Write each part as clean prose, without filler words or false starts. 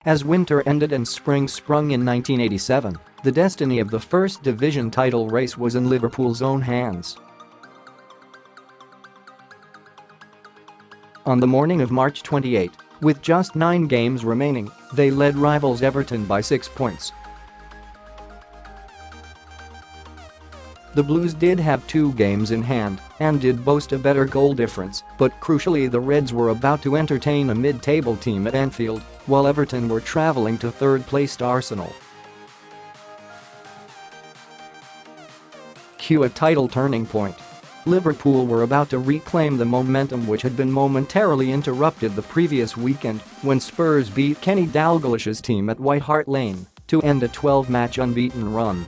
As winter ended and spring sprung in 1987, the destiny of the First Division title race was in Liverpool's own hands. On the morning of March 28, with just 9 games remaining, they led rivals Everton by 6 points. The Blues did have 2 games in hand and did boast a better goal difference, but crucially the Reds were about to entertain a mid-table team at Anfield, while Everton were travelling to third-placed Arsenal. Cue a title turning point. Liverpool were about to reclaim the momentum which had been momentarily interrupted the previous weekend when Spurs beat Kenny Dalglish's team at White Hart Lane to end a 12-match unbeaten run.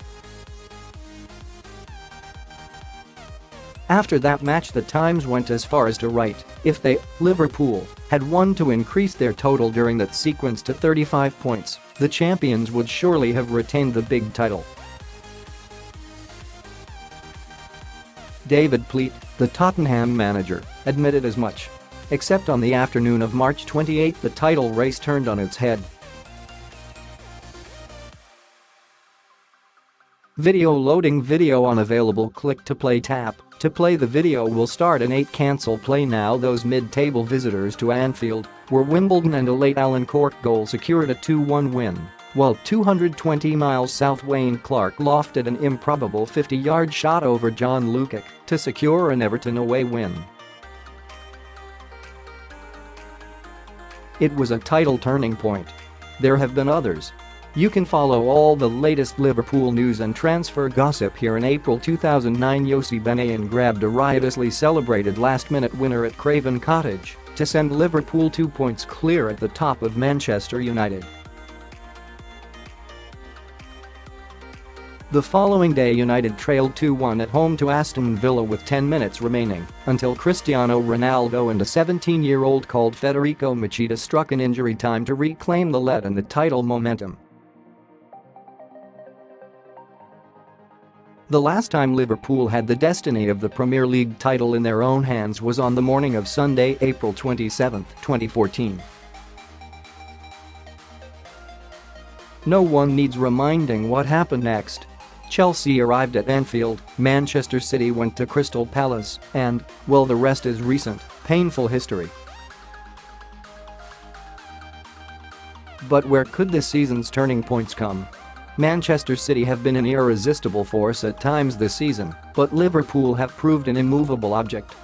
After that match, the Times went as far as to write, if they, Liverpool, had won to increase their total during that sequence to 35 points, the champions would surely have retained the big title. David Pleat, the Tottenham manager, admitted as much. Except on the afternoon of March 28, the title race turned on its head. Loading Video Unavailable Click to play tap. To play the video will start an 8 cancel play now. Those mid-table visitors to Anfield were Wimbledon, and a late Alan Cork goal secured a 2-1 win, while 220 miles south Wayne Clarke lofted an improbable 50-yard shot over John Lukic to secure an Everton away win. It was a title turning point. There have been others. You can follow all the latest Liverpool news and transfer gossip here. In April 2009, Yossi Benayoun grabbed a riotously celebrated last-minute winner at Craven Cottage to send Liverpool 2 points clear at the top of Manchester United. The following day, United trailed 2-1 at home to Aston Villa with 10 minutes remaining until Cristiano Ronaldo and a 17-year-old called Federico Macheda struck in injury time to reclaim the lead and the title momentum. The last time Liverpool had the destiny of the Premier League title in their own hands was on the morning of Sunday, April 27, 2014. No one needs reminding what happened next. Chelsea arrived at Anfield, Manchester City went to Crystal Palace, and, well, the rest is recent, painful history. But where could this season's turning points come? Manchester City have been an irresistible force at times this season, but Liverpool have proved an immovable object.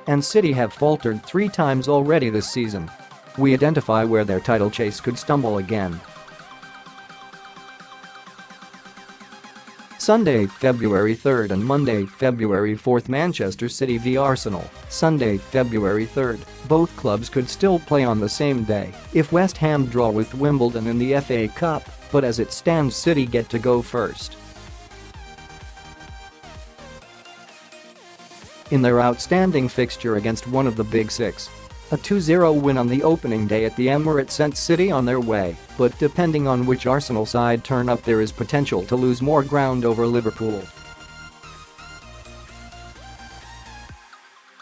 And City have faltered 3 times already this season. We identify where their title chase could stumble again. Sunday, February 3rd and Monday, February 4th, Manchester City v Arsenal. Sunday, February 3rd. Both clubs could still play on the same day if West Ham draw with Wimbledon in the FA Cup, but as it stands, City get to go first. In their outstanding fixture against one of the Big Six, a 2-0 win on the opening day at the Emirates sent City on their way, but depending on which Arsenal side turn up, there is potential to lose more ground over Liverpool.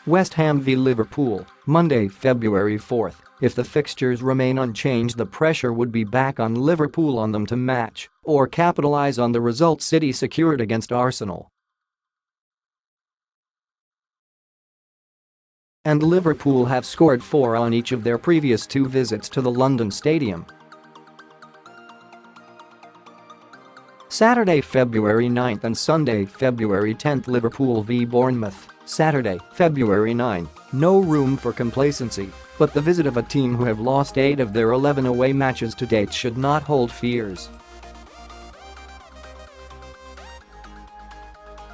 West Ham v Liverpool, Monday, February 4th. If the fixtures remain unchanged, the pressure would be back on Liverpool on them to match or capitalise on the result City secured against Arsenal. And Liverpool have scored 4 on each of their previous 2 visits to the London Stadium. Saturday, February 9th and Sunday, February 10th, Liverpool v Bournemouth. Saturday, February 9. No room for complacency, but the visit of a team who have lost 8 of their 11 away matches to date should not hold fears.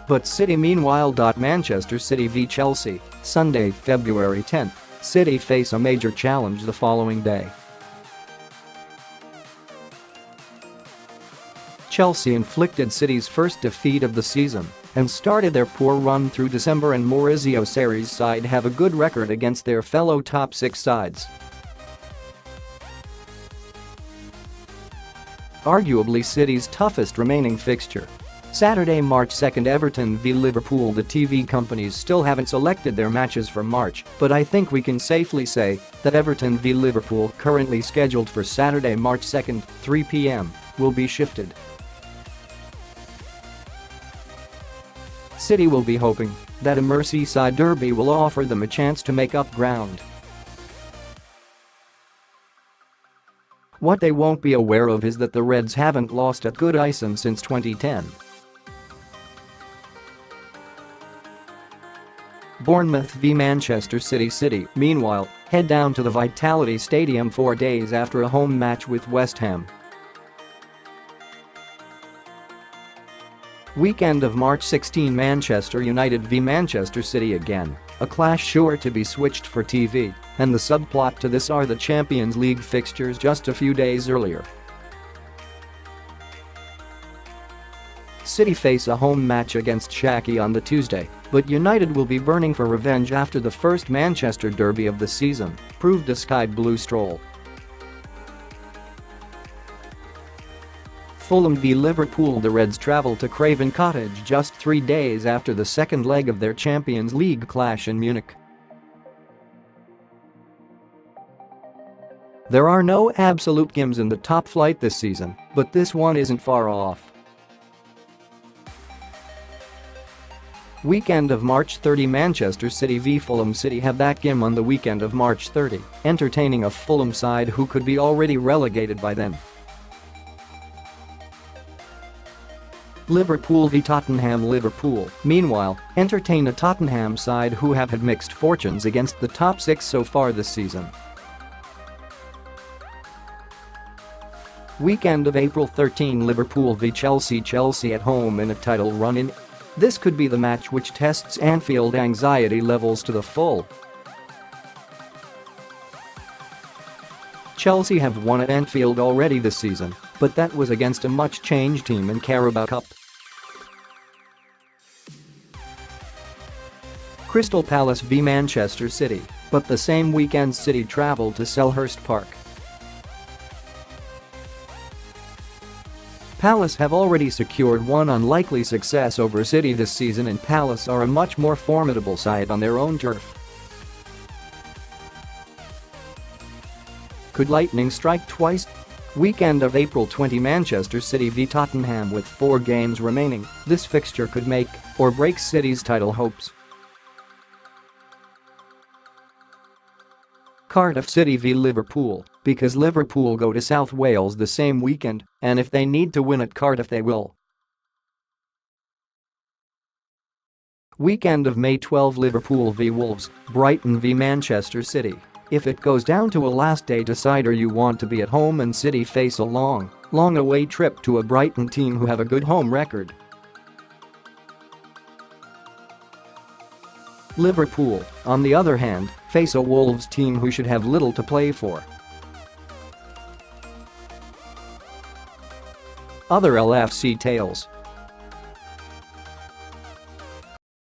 But City meanwhile. Manchester City v Chelsea. Sunday, February 10th. City face a major challenge the following day. Chelsea inflicted City's first defeat of the season and started their poor run through December, and Maurizio Sarri's side have a good record against their fellow top 6 sides. Arguably City's toughest remaining fixture. Saturday, March 2nd, Everton v Liverpool. The TV companies still haven't selected their matches for March, but I think we can safely say that Everton v Liverpool, currently scheduled for Saturday, March 2nd, 3 p.m, will be shifted. City will be hoping that a Merseyside derby will offer them a chance to make up ground. What they won't be aware of is that the Reds haven't lost at Goodison since 2010. Bournemouth v Manchester City. Meanwhile, head down to the Vitality Stadium 4 days after a home match with West Ham. Weekend of March 16, Manchester United v Manchester City again, a clash sure to be switched for TV, and the subplot to this are the Champions League fixtures just a few days earlier. City face a home match against Shaki on the Tuesday, but United will be burning for revenge after the first Manchester derby of the season proved a sky blue stroll. Fulham v Liverpool. The Reds travel to Craven Cottage just 3 days after the second leg of their Champions League clash in Munich. There are no absolute games in the top flight this season, but this one isn't far off. Weekend of March 30, Manchester City v Fulham. City have that game on the weekend of March 30, entertaining a Fulham side who could be already relegated by then. Liverpool v Tottenham. Liverpool, meanwhile, entertain a Tottenham side who have had mixed fortunes against the top 6 so far this season. Weekend of April 13, Liverpool v Chelsea. Chelsea at home in a title run-in. This could be the match which tests Anfield anxiety levels to the full. Chelsea have won at Anfield already this season, but that was against a much-changed team in Carabao Cup. Crystal Palace v Manchester City, but the same weekend City travel to Selhurst Park. Palace have already secured one unlikely success over City this season, and Palace are a much more formidable side on their own turf. Could lightning strike twice? Weekend of April 20, Manchester City v Tottenham. With 4 games remaining, this fixture could make or break City's title hopes. Cardiff City v Liverpool, because Liverpool go to South Wales the same weekend, and if they need to win at Cardiff they will. Weekend of May 12, Liverpool v Wolves, Brighton v Manchester City. If it goes down to a last-day decider, you want to be at home, and City face a long away trip to a Brighton team who have a good home record. Liverpool, on the other hand, face a Wolves team who should have little to play for. Other LFC tales: